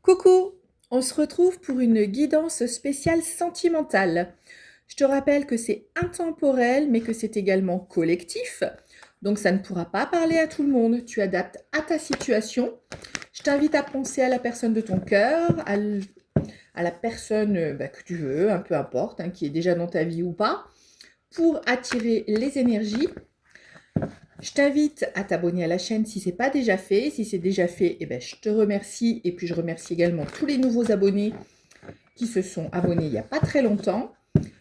Coucou, on se retrouve pour une guidance spéciale sentimentale. Je te rappelle que c'est intemporel, mais que c'est également collectif. Donc ça ne pourra pas parler à tout le monde. Tu adaptes à ta situation. Je t'invite à penser à la personne de ton cœur, à la personne que tu veux, peu importe, qui est déjà dans ta vie ou pas, pour attirer les énergies. Je t'invite à t'abonner à la chaîne si ce n'est pas déjà fait. Si c'est déjà fait, je te remercie. Et puis je remercie également tous les nouveaux abonnés qui se sont abonnés il n'y a pas très longtemps.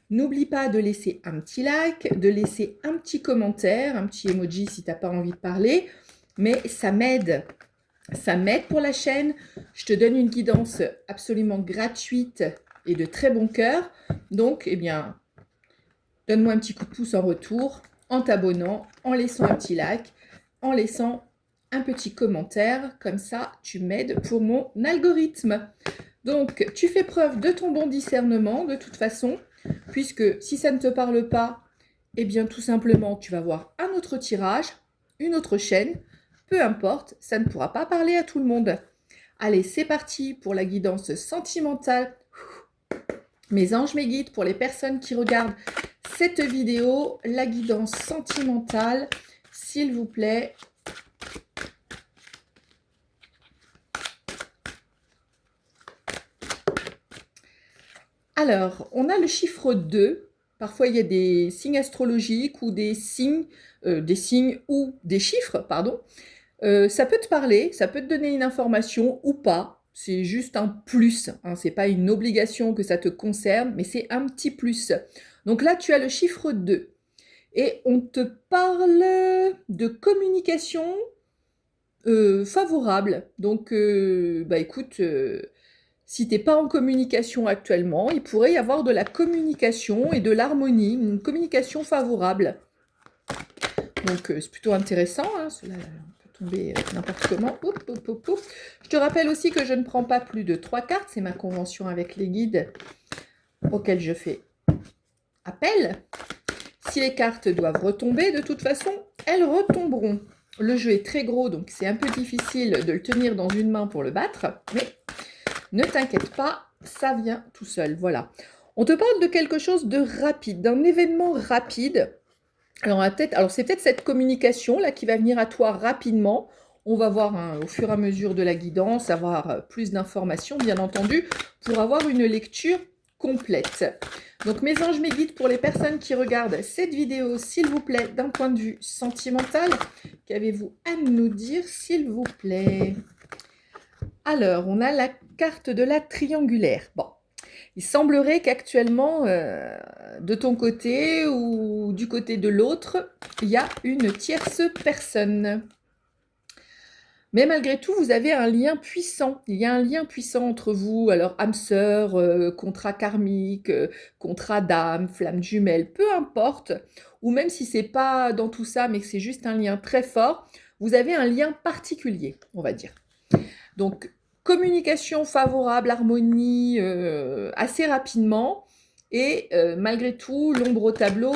N'oublie pas de laisser un petit like, de laisser un petit commentaire, un petit emoji si tu n'as pas envie de parler. Mais ça m'aide. Ça m'aide pour la chaîne. Je te donne une guidance absolument gratuite et de très bon cœur. Donc, donne-moi un petit coup de pouce en retour, en t'abonnant, en laissant un petit like, en laissant un petit commentaire. Comme ça, tu m'aides pour mon algorithme. Donc, tu fais preuve de ton bon discernement, de toute façon, puisque si ça ne te parle pas, tout simplement, tu vas voir un autre tirage, une autre chaîne, peu importe, ça ne pourra pas parler à tout le monde. Allez, c'est parti pour la guidance sentimentale. Mes anges, mes guides, pour les personnes qui regardent cette vidéo, la guidance sentimentale, s'il vous plaît. Alors, on a le chiffre 2. Parfois, il y a des signes astrologiques ou des signes ou des chiffres, pardon. Ça peut te parler, ça peut te donner une information ou pas. C'est juste un plus. C'est pas une obligation que ça te concerne, mais c'est un petit plus. Donc là, tu as le chiffre 2. Et on te parle de communication favorable. Donc, écoute, si tu n'es pas en communication actuellement, il pourrait y avoir de la communication et de l'harmonie, une communication favorable. Donc, c'est plutôt intéressant. Cela peut tomber n'importe comment. Je te rappelle aussi que je ne prends pas plus de 3 cartes. C'est ma convention avec les guides auxquels je fais appel. Si les cartes doivent retomber, de toute façon, elles retomberont. Le jeu est très gros, donc c'est un peu difficile de le tenir dans une main pour le battre. Mais ne t'inquiète pas, ça vient tout seul. Voilà. On te parle de quelque chose de rapide, d'un événement rapide. Alors c'est peut-être cette communication là qui va venir à toi rapidement. On va voir au fur et à mesure de la guidance, avoir plus d'informations, bien entendu, pour avoir une lecture complète. Donc mes anges, mes guides, pour les personnes qui regardent cette vidéo, s'il vous plaît, d'un point de vue sentimental, qu'avez-vous à nous dire, s'il vous plaît? Alors, on a la carte de la triangulaire. Bon, il semblerait qu'actuellement, de ton côté ou du côté de l'autre, il y a une tierce personne. Mais malgré tout, vous avez un lien puissant. Il y a un lien puissant entre vous. Alors, âme sœur, contrat karmique, contrat d'âme, flamme jumelle, peu importe. Ou même si c'est pas dans tout ça, mais que c'est juste un lien très fort, vous avez un lien particulier, on va dire. Donc, communication favorable, harmonie assez rapidement. Et malgré tout, l'ombre au tableau,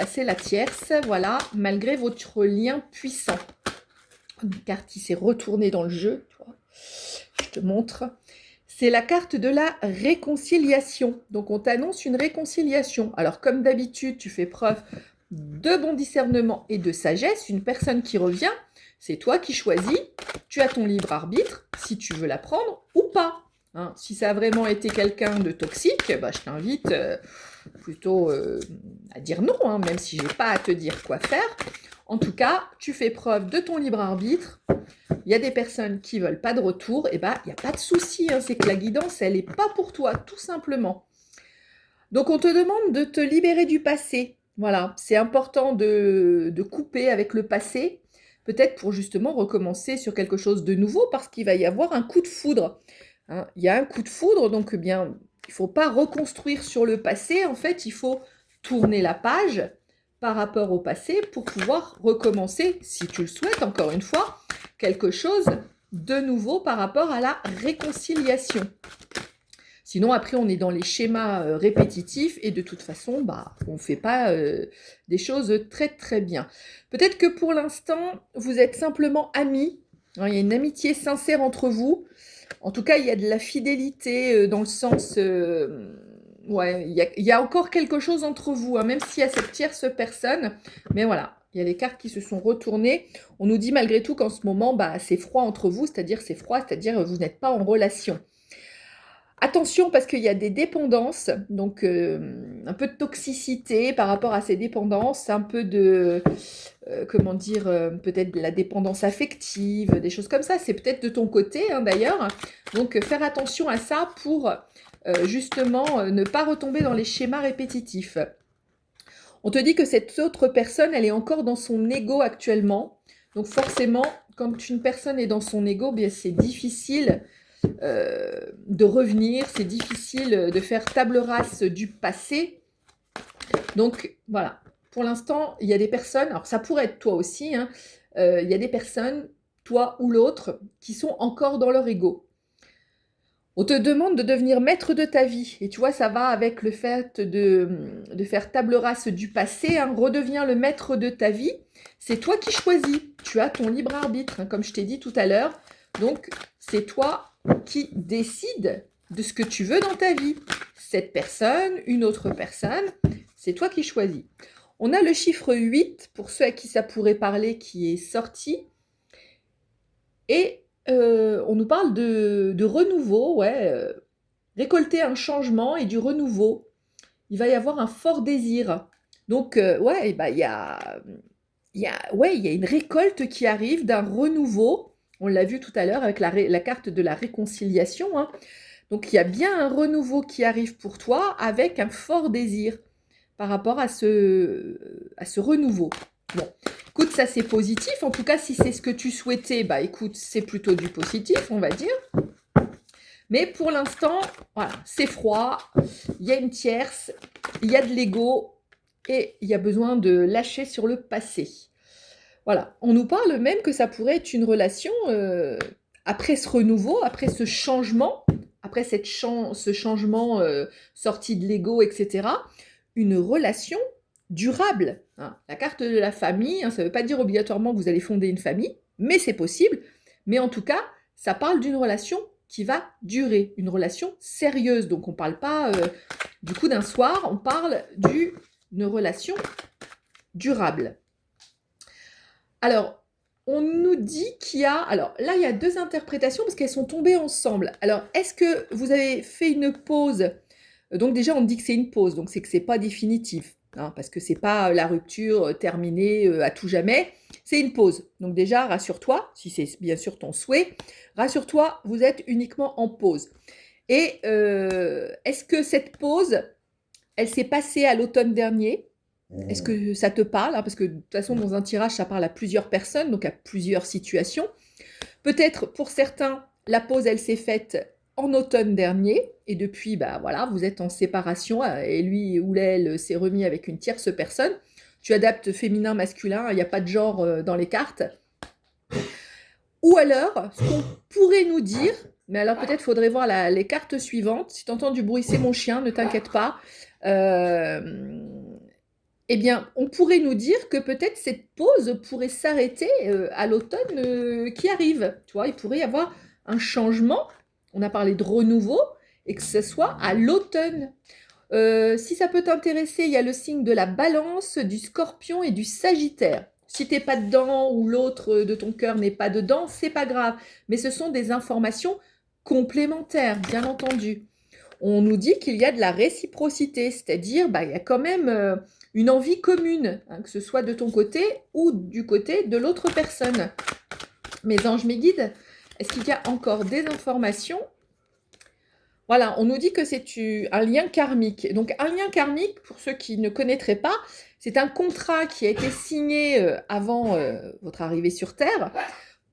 c'est la tierce, voilà, malgré votre lien puissant. Une carte qui s'est retournée dans le jeu, tu vois. Je te montre. C'est la carte de la réconciliation. Donc, on t'annonce une réconciliation. Alors, comme d'habitude, tu fais preuve de bon discernement et de sagesse. Une personne qui revient, c'est toi qui choisis. Tu as ton libre arbitre, si tu veux la prendre ou pas. Si ça a vraiment été quelqu'un de toxique, je t'invite plutôt à dire non, même si je n'ai pas à te dire quoi faire. En tout cas, tu fais preuve de ton libre arbitre. Il y a des personnes qui ne veulent pas de retour, il n'y a pas de souci, c'est que la guidance, elle n'est pas pour toi, tout simplement. Donc, on te demande de te libérer du passé. Voilà, c'est important de couper avec le passé, peut-être pour justement recommencer sur quelque chose de nouveau, parce qu'il va y avoir un coup de foudre. Il y a un coup de foudre, donc il ne faut pas reconstruire sur le passé. En fait, il faut tourner la page par rapport au passé pour pouvoir recommencer, si tu le souhaites, encore une fois, quelque chose de nouveau par rapport à la réconciliation. Sinon, après, on est dans les schémas répétitifs et de toute façon, on ne fait pas des choses très, très bien. Peut-être que pour l'instant, vous êtes simplement amis. Il y a une amitié sincère entre vous. En tout cas, il y a de la fidélité dans le sens... ouais, il y a encore quelque chose entre vous, hein, même s'il y a cette tierce personne. Mais voilà, il y a les cartes qui se sont retournées. On nous dit malgré tout qu'en ce moment, bah, c'est froid entre vous, c'est-à-dire c'est froid, c'est-à-dire vous n'êtes pas en relation. Attention parce qu'il y a des dépendances, donc un peu de toxicité par rapport à ces dépendances, un peu de, comment dire, peut-être de la dépendance affective, des choses comme ça. C'est peut-être de ton côté hein, d'ailleurs. Donc faire attention à ça pour justement ne pas retomber dans les schémas répétitifs. On te dit que cette autre personne, elle est encore dans son ego actuellement. Donc forcément, quand une personne est dans son ego, bien c'est difficile de revenir, c'est difficile de faire table rase du passé. Donc voilà, pour l'instant, il y a des personnes, alors ça pourrait être toi aussi, hein, il y a des personnes, toi ou l'autre, qui sont encore dans leur ego. On te demande de devenir maître de ta vie. Et tu vois, ça va avec le fait de faire table rase du passé. Hein, redeviens le maître de ta vie. C'est toi qui choisis. Tu as ton libre arbitre, hein, comme je t'ai dit tout à l'heure. Donc, c'est toi qui décides de ce que tu veux dans ta vie. Cette personne, une autre personne, c'est toi qui choisis. On a le chiffre 8, pour ceux à qui ça pourrait parler, qui est sorti. Et on nous parle de renouveau, ouais, récolter un changement et du renouveau. Il va y avoir un fort désir. Donc, ouais, bah, il y a une récolte qui arrive d'un renouveau. On l'a vu tout à l'heure avec la carte de la réconciliation. Hein. Donc, il y a bien un renouveau qui arrive pour toi avec un fort désir par rapport à ce renouveau. Bon, écoute, ça c'est positif. En tout cas, si c'est ce que tu souhaitais, bah écoute, c'est plutôt du positif, on va dire. Mais pour l'instant, voilà, c'est froid, il y a une tierce, il y a de l'ego et il y a besoin de lâcher sur le passé. Voilà, on nous parle même que ça pourrait être une relation après ce renouveau, après ce changement, après ce changement sorti de l'ego, etc. Une relation durable. Hein. La carte de la famille, hein, ça ne veut pas dire obligatoirement que vous allez fonder une famille, mais c'est possible. Mais en tout cas, ça parle d'une relation qui va durer, une relation sérieuse. Donc on ne parle pas du coup d'un soir, on parle d'une relation durable. Alors, on nous dit qu'il y a... Alors là, il y a deux interprétations parce qu'elles sont tombées ensemble. Alors, est-ce que vous avez fait une pause? Donc déjà, on dit que c'est une pause, donc c'est que c'est pas définitif, hein, parce que c'est pas la rupture terminée à tout jamais, c'est une pause. Donc déjà, rassure-toi, si c'est bien sûr ton souhait, rassure-toi, vous êtes uniquement en pause. Et est-ce que cette pause, elle s'est passée à l'automne dernier? Est-ce que ça te parle, hein, parce que de toute façon, dans un tirage, ça parle à plusieurs personnes, donc à plusieurs situations. Peut-être pour certains, la pause, elle s'est faite en automne dernier, et depuis, bah voilà, vous êtes en séparation, et lui ou elle s'est remis avec une tierce personne. Tu adaptes féminin, masculin, il n'y a pas de genre dans les cartes. Ou alors, ce qu'on pourrait nous dire, mais alors peut-être faudrait voir les cartes suivantes. Si tu entends du bruit, c'est mon chien, ne t'inquiète pas. Eh bien, on pourrait nous dire que peut-être cette pause pourrait s'arrêter à l'automne qui arrive. Tu vois, il pourrait y avoir un changement. On a parlé de renouveau et que ce soit à l'automne. Si ça peut t'intéresser, il y a le signe de la Balance, du Scorpion et du Sagittaire. Si t'es pas dedans ou l'autre de ton cœur n'est pas dedans, c'est pas grave. Mais ce sont des informations complémentaires, bien entendu. On nous dit qu'il y a de la réciprocité, c'est-à-dire il y a quand même une envie commune, hein, que ce soit de ton côté ou du côté de l'autre personne. Mes anges, mes guides, est-ce qu'il y a encore des informations? Voilà, on nous dit que c'est un lien karmique. Donc un lien karmique, pour ceux qui ne connaîtraient pas, c'est un contrat qui a été signé avant votre arrivée sur Terre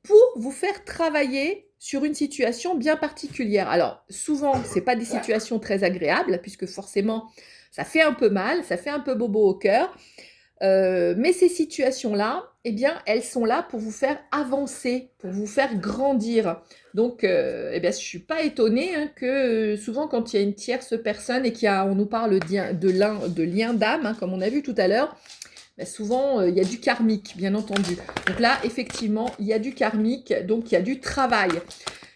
pour vous faire travailler sur une situation bien particulière. Alors, souvent, ce n'est pas des situations très agréables, puisque forcément, ça fait un peu mal, ça fait un peu bobo au cœur. Mais ces situations-là, eh bien, elles sont là pour vous faire avancer, pour vous faire grandir. Donc, eh bien, je ne suis pas étonnée hein, que souvent, quand il y a une tierce personne et on nous parle de lien d'âme, hein, comme on a vu tout à l'heure, ben souvent, il y a du karmique, bien entendu. Donc là, effectivement, il y a du karmique, donc il y a du travail.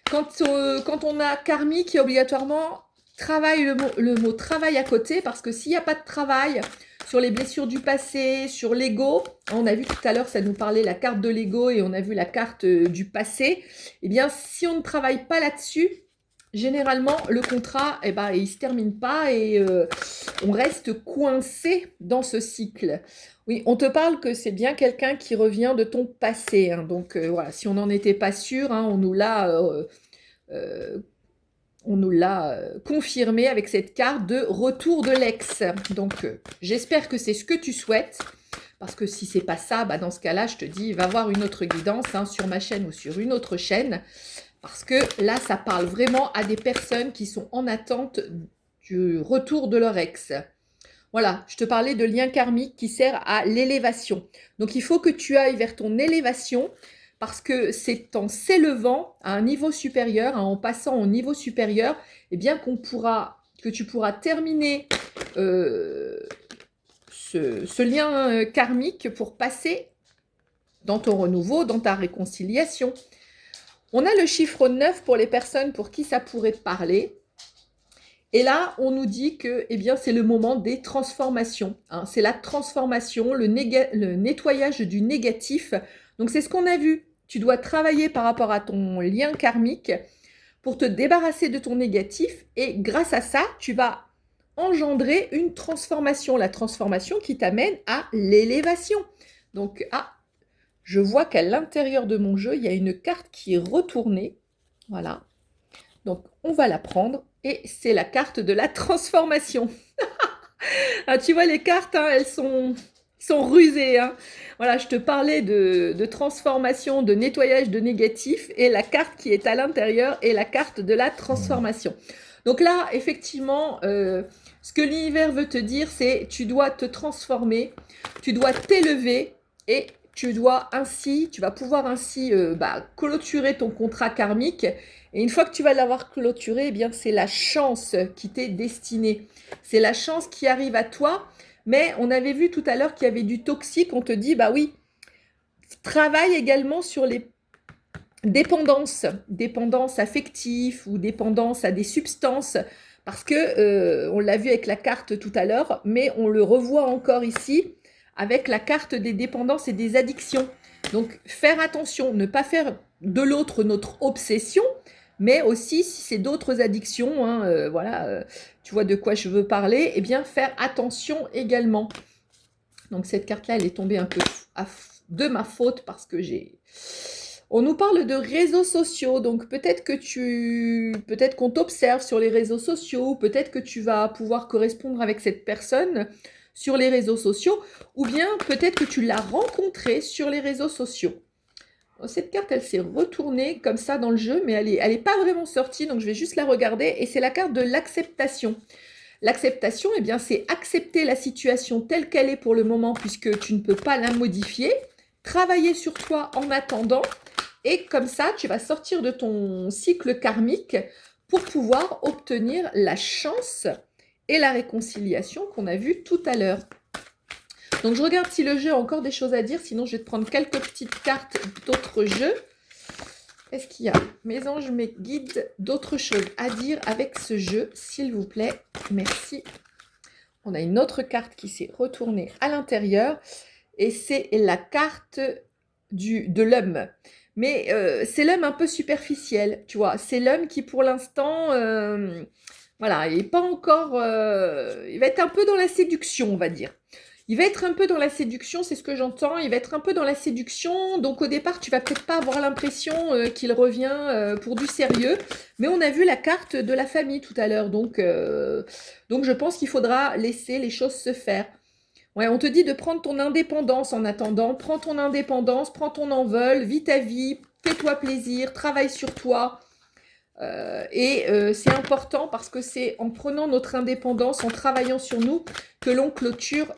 Quand on a karmique, il y a obligatoirement travail, le mot travail à côté, parce que s'il n'y a pas de travail sur les blessures du passé, sur l'ego, on a vu tout à l'heure, ça nous parlait la carte de l'ego et on a vu la carte du passé, eh bien, si on ne travaille pas là-dessus, généralement, le contrat, eh ben, il ne se termine pas et on reste coincé dans ce cycle. Oui, on te parle que c'est bien quelqu'un qui revient de ton passé, hein, donc voilà, si on n'en était pas sûr, hein, euh, on nous l'a confirmé avec cette carte de retour de l'ex. Donc, j'espère que c'est ce que tu souhaites. Parce que si c'est pas ça, bah dans ce cas-là, je te dis, va voir une autre guidance hein, sur ma chaîne ou sur une autre chaîne. Parce que là, ça parle vraiment à des personnes qui sont en attente du retour de leur ex. Voilà, je te parlais de lien karmique qui sert à l'élévation. Donc, il faut que tu ailles vers ton élévation parce que c'est en s'élevant à un niveau supérieur, hein, en passant au niveau supérieur, eh bien que tu pourras terminer ce lien karmique pour passer dans ton renouveau, dans ta réconciliation. On a le chiffre 9 pour les personnes pour qui ça pourrait parler. Et là, on nous dit que eh bien, c'est le moment des transformations. Hein. C'est la transformation, le nettoyage du négatif. Donc, c'est ce qu'on a vu. Tu dois travailler par rapport à ton lien karmique pour te débarrasser de ton négatif. Et grâce à ça, tu vas engendrer une transformation. La transformation qui t'amène à l'élévation. Donc, je vois qu'à l'intérieur de mon jeu, il y a une carte qui est retournée. Voilà. Donc, on va la prendre. Et c'est la carte de la transformation. Ah, tu vois, les cartes, hein, elles sont rusées. Hein. Voilà, je te parlais de transformation, de nettoyage de négatif. Et la carte qui est à l'intérieur est la carte de la transformation. Donc là, effectivement, ce que l'univers veut te dire, c'est tu dois te transformer, tu dois t'élever et tu vas pouvoir ainsi clôturer ton contrat karmique. Et une fois que tu vas l'avoir clôturé, eh bien, c'est la chance qui t'est destinée. C'est la chance qui arrive à toi. Mais on avait vu tout à l'heure qu'il y avait du toxique. On te dit, bah oui, travaille également sur les dépendance affective ou dépendance à des substances. Parce que, on l'a vu avec la carte tout à l'heure, mais on le revoit encore ici avec la carte des dépendances et des addictions. Donc, faire attention, ne pas faire de l'autre notre obsession, mais aussi si c'est d'autres addictions, hein, voilà, tu vois de quoi je veux parler, eh bien faire attention également. Donc cette carte-là, elle est tombée un peu de ma faute parce que on nous parle de réseaux sociaux, donc peut-être qu'on t'observe sur les réseaux sociaux, peut-être que tu vas pouvoir correspondre avec cette personne sur les réseaux sociaux, ou bien peut-être que tu l'as rencontrée sur les réseaux sociaux. Cette carte, elle s'est retournée comme ça dans le jeu, mais elle est pas vraiment sortie, donc je vais juste la regarder, et c'est la carte de l'acceptation. L'acceptation, eh bien, c'est accepter la situation telle qu'elle est pour le moment, puisque tu ne peux pas la modifier, travailler sur toi en attendant, et comme ça, tu vas sortir de ton cycle karmique pour pouvoir obtenir la chance et la réconciliation qu'on a vu tout à l'heure. Donc, je regarde si le jeu a encore des choses à dire. Sinon, je vais te prendre quelques petites cartes d'autres jeux. Est-ce qu'il y a, mes anges, mes guides, d'autres choses à dire avec ce jeu, s'il vous plaît? Merci. On a une autre carte qui s'est retournée à l'intérieur. Et c'est la carte de l'homme. Mais c'est l'homme un peu superficiel, tu vois. C'est l'homme qui, pour l'instant, voilà, il n'est pas encore... il va être un peu dans la séduction, on va dire. Il va être un peu dans la séduction, c'est ce que j'entends. Il va être un peu dans la séduction. Donc, au départ, tu vas peut-être pas avoir l'impression qu'il revient pour du sérieux. Mais on a vu la carte de la famille tout à l'heure. Donc, je pense qu'il faudra laisser les choses se faire. Ouais, on te dit de prendre ton indépendance en attendant. Prends ton indépendance, prends ton envol, vis ta vie, fais-toi plaisir, travaille sur toi. C'est important parce que c'est en prenant notre indépendance, en travaillant sur nous, que l'on clôture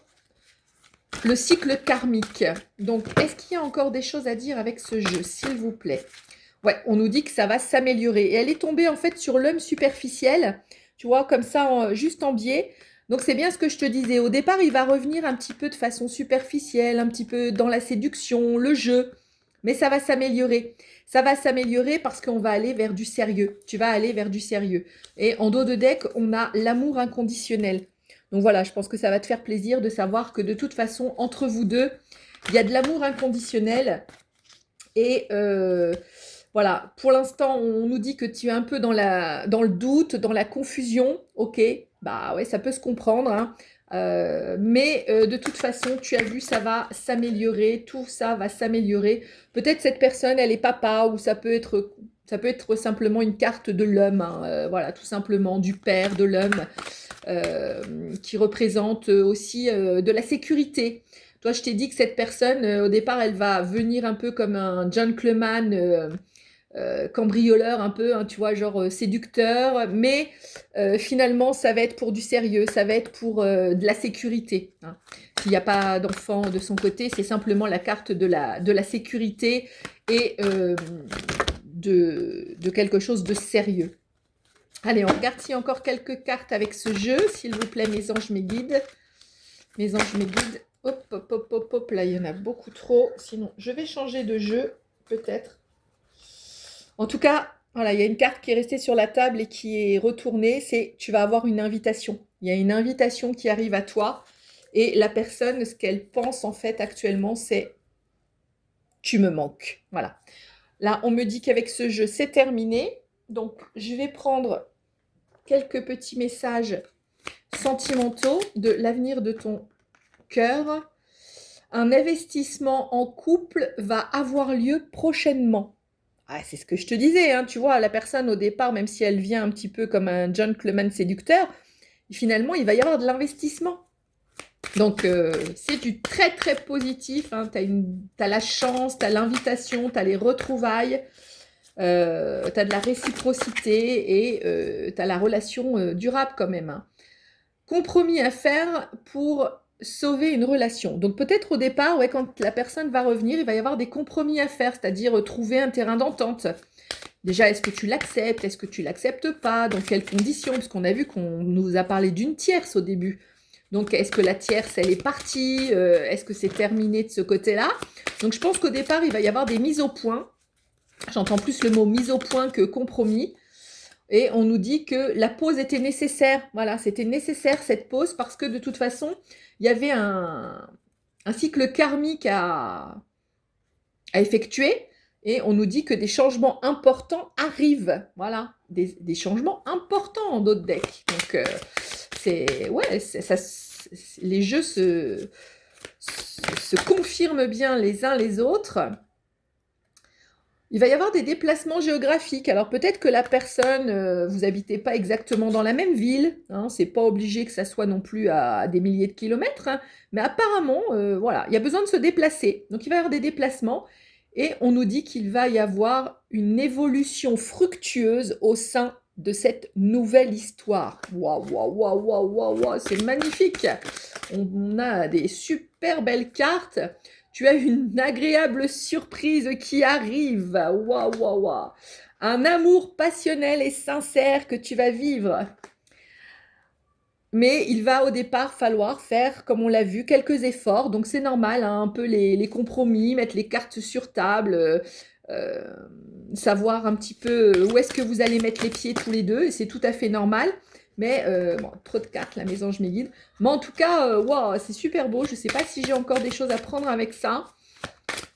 le cycle karmique. Donc, est-ce qu'il y a encore des choses à dire avec ce jeu, s'il vous plaît? Ouais, on nous dit que ça va s'améliorer. Et elle est tombée en fait sur l'homme superficiel, tu vois, comme ça, juste en biais. Donc, c'est bien ce que je te disais. Au départ, il va revenir un petit peu de façon superficielle, un petit peu dans la séduction, le jeu. Mais ça va s'améliorer. Ça va s'améliorer parce qu'on va aller vers du sérieux. Tu vas aller vers du sérieux. Et en dos de deck, on a l'amour inconditionnel. Donc voilà, je pense que ça va te faire plaisir de savoir que de toute façon, entre vous deux, il y a de l'amour inconditionnel. Et voilà, pour l'instant, on nous dit que tu es un peu dans le doute, dans la confusion. Ok, bah ouais, ça peut se comprendre, hein. Mais de toute façon, tu as vu, ça va s'améliorer, tout ça va s'améliorer. Peut-être cette personne, elle est papa, ou ça peut être simplement une carte de l'homme, hein, voilà, tout simplement, du père, de l'homme, qui représente aussi de la sécurité. Toi, je t'ai dit que cette personne, au départ, elle va venir un peu comme un gentleman, cambrioleur un peu, hein, tu vois, genre séducteur, mais finalement, ça va être pour du sérieux, ça va être pour de la sécurité, hein. S'il n'y a pas d'enfant de son côté, c'est simplement la carte de la sécurité et de quelque chose de sérieux. Allez, on regarde s'il y a encore quelques cartes avec ce jeu, s'il vous plaît, mes anges, mes guides. Mes anges, mes guides. Hop, hop, hop, hop, hop, là, il y en a beaucoup trop. Sinon, je vais changer de jeu, peut-être. En tout cas, voilà, il y a une carte qui est restée sur la table et qui est retournée. C'est tu vas avoir une invitation. Il y a une invitation qui arrive à toi. Et la personne, ce qu'elle pense en fait actuellement, c'est tu me manques. Voilà. Là, on me dit qu'avec ce jeu, c'est terminé. Donc, je vais prendre quelques petits messages sentimentaux de l'avenir de ton cœur. Un investissement en couple va avoir lieu prochainement. Ah, c'est ce que je te disais, hein, tu vois, la personne au départ, même si elle vient un petit peu comme un gentleman séducteur, finalement, il va y avoir de l'investissement. Donc, c'est du très, très positif, hein. T'as la chance, t'as l'invitation, t'as les retrouvailles, t'as de la réciprocité et t'as la relation durable quand même, hein. Compromis à faire pour sauver une relation. Donc peut-être au départ, ouais, quand la personne va revenir, il va y avoir des compromis à faire, c'est-à-dire trouver un terrain d'entente. Déjà, est-ce que tu l'acceptes? Est-ce que tu l'acceptes pas? Dans quelles conditions? Parce qu'on a vu qu'on nous a parlé d'une tierce au début. Donc, est-ce que la tierce, elle est partie? Est-ce que c'est terminé de ce côté-là? Donc, je pense qu'au départ, il va y avoir des mises au point. J'entends plus le mot mise au point que compromis. Et on nous dit que la pause était nécessaire. Voilà, c'était nécessaire cette pause parce que de toute façon, il y avait un cycle karmique à effectuer. Et on nous dit que des changements importants arrivent. Voilà, des changements importants en d'autres decks. Donc, les jeux se confirment bien les uns les autres. Il va y avoir des déplacements géographiques. Alors peut-être que la personne, vous habitez pas exactement dans la même ville, hein, c'est pas obligé que ça soit non plus à des milliers de kilomètres, hein, mais apparemment, voilà, il y a besoin de se déplacer. Donc il va y avoir des déplacements et on nous dit qu'il va y avoir une évolution fructueuse au sein de cette nouvelle histoire. Waouh, waouh, waouh, waouh, waouh, waouh, c'est magnifique. On a des super belles cartes. Tu as une agréable surprise qui arrive. Waouh, waouh, waouh. Un amour passionnel et sincère que tu vas vivre. Mais il va au départ falloir faire, comme on l'a vu, quelques efforts. Donc c'est normal, hein, un peu les compromis, mettre les cartes sur table, savoir un petit peu où est-ce que vous allez mettre les pieds tous les deux. Et c'est tout à fait normal. Mais bon, trop de cartes, la mes anges, mes guides. Mais en tout cas, wow, c'est super beau. Je ne sais pas si j'ai encore des choses à prendre avec ça.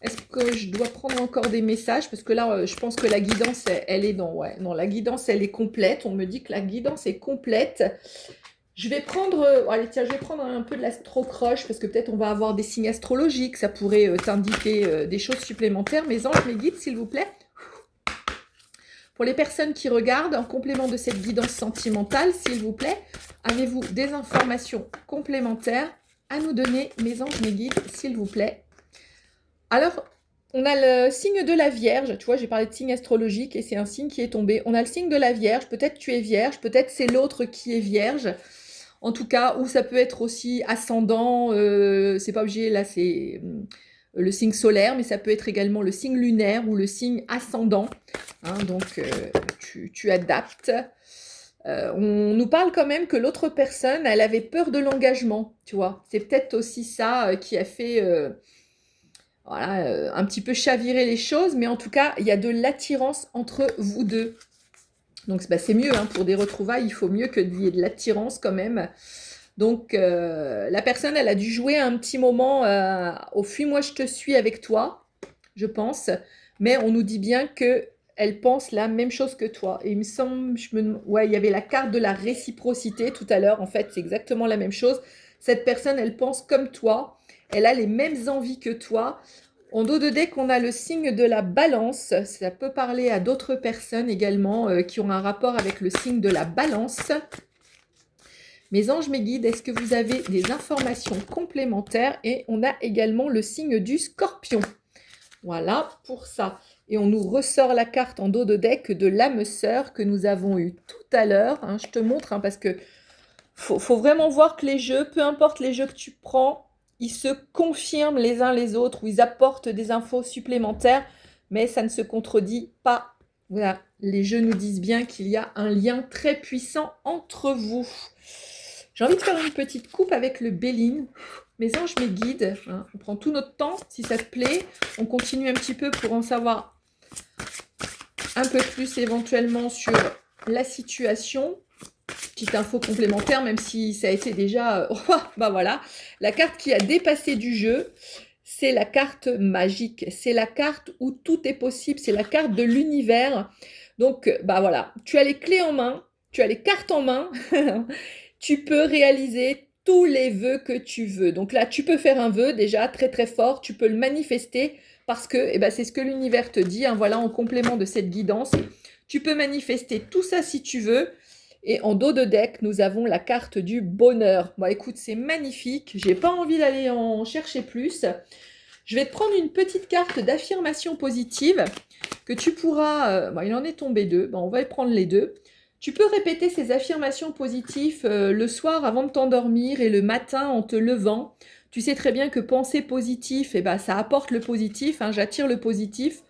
Est-ce que je dois prendre encore des messages? Parce que là, je pense que la guidance, elle est dans... Ouais, non, la guidance, elle est complète. On me dit que la guidance est complète. Je vais prendre... allez, tiens, je vais prendre un peu de l'astro-croche parce que peut-être on va avoir des signes astrologiques. Ça pourrait t'indiquer des choses supplémentaires. Mes anges, mes guides, s'il vous plaît. Pour les personnes qui regardent, en complément de cette guidance sentimentale, s'il vous plaît, avez-vous des informations complémentaires à nous donner, mes anges, mes guides, s'il vous plaît? Alors, on a le signe de la Vierge. Tu vois, j'ai parlé de signe astrologique et c'est un signe qui est tombé. On a le signe de la Vierge. Peut-être tu es Vierge, peut-être c'est l'autre qui est Vierge. En tout cas, ou ça peut être aussi ascendant. C'est pas obligé, là, c'est le signe solaire, mais ça peut être également le signe lunaire ou le signe ascendant. Hein, donc, tu adaptes. On nous parle quand même que l'autre personne, elle avait peur de l'engagement, tu vois. C'est peut-être aussi ça qui a fait voilà, un petit peu chavirer les choses, mais en tout cas, il y a de l'attirance entre vous deux. Donc, bah, c'est mieux, hein, pour des retrouvailles, il faut mieux qu'il y ait de l'attirance quand même. Donc, la personne, elle a dû jouer un petit moment au fuis-moi, je te suis avec toi, je pense. Mais on nous dit bien que elle pense la même chose que toi. Et il me semble, ouais, il y avait la carte de la réciprocité tout à l'heure. En fait, c'est exactement la même chose. Cette personne, elle pense comme toi. Elle a les mêmes envies que toi. En dos de deck, on a le signe de la balance. Ça peut parler à d'autres personnes également qui ont un rapport avec le signe de la balance. Mes anges, mes guides, est-ce que vous avez des informations complémentaires? Et on a également le signe du scorpion. Voilà pour ça. Et on nous ressort la carte en dos de deck de l'âme sœur que nous avons eue tout à l'heure. Hein. Je te montre parce que faut vraiment voir que les jeux, peu importe les jeux que tu prends, ils se confirment les uns les autres ou ils apportent des infos supplémentaires, mais ça ne se contredit pas. Voilà, les jeux nous disent bien qu'il y a un lien très puissant entre vous. J'ai envie de faire une petite coupe avec le Béline. Mes anges, mes guides, hein, on prend tout notre temps, si ça te plaît. On continue un petit peu pour en savoir un peu plus éventuellement sur la situation. Petite info complémentaire, même si ça a été déjà... bah voilà, la carte qui a dépassé du jeu, c'est la carte magique. C'est la carte où tout est possible, c'est la carte de l'univers. Donc, bah voilà, tu as les clés en main, tu as les cartes en main. Tu peux réaliser tous les vœux que tu veux. Donc là, tu peux faire un vœu déjà très très fort, tu peux le manifester parce que eh ben, c'est ce que l'univers te dit. Hein, voilà, en complément de cette guidance, tu peux manifester tout ça si tu veux. Et en dos de deck, nous avons la carte du bonheur. Bon, écoute, c'est magnifique. J'ai pas envie d'aller en chercher plus. Je vais te prendre une petite carte d'affirmation positive que tu pourras... bon, il en est tombé deux. Bon, on va prendre les deux. Tu peux répéter ces affirmations positives le soir avant de t'endormir et le matin en te levant. Tu sais très bien que penser positif, eh ben, ça apporte le positif, hein, j'attire le positif.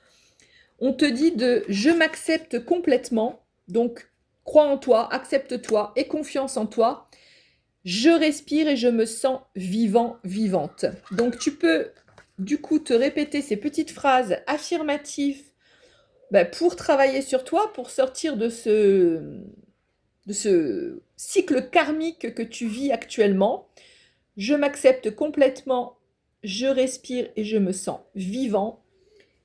On te dit de « je m'accepte complètement », donc crois en toi, accepte-toi et confiance en toi. Je respire et je me sens vivant, vivante. Donc tu peux du coup te répéter ces petites phrases affirmatives pour travailler sur toi, pour sortir de ce cycle karmique que tu vis actuellement. Je m'accepte complètement, je respire et je me sens vivant.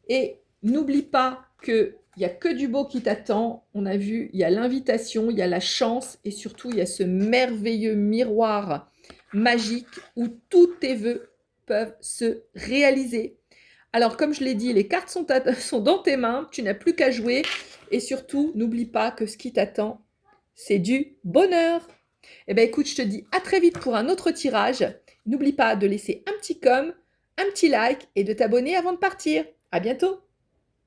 Et n'oublie pas qu'il n'y a que du beau qui t'attend. On a vu, il y a l'invitation, il y a la chance et surtout, il y a ce merveilleux miroir magique où tous tes vœux peuvent se réaliser. Alors, comme je l'ai dit, les cartes sont dans tes mains, tu n'as plus qu'à jouer. Et surtout, n'oublie pas que ce qui t'attend, c'est du bonheur. Eh bien, écoute, je te dis à très vite pour un autre tirage. N'oublie pas de laisser un petit com, un petit like et de t'abonner avant de partir. À bientôt.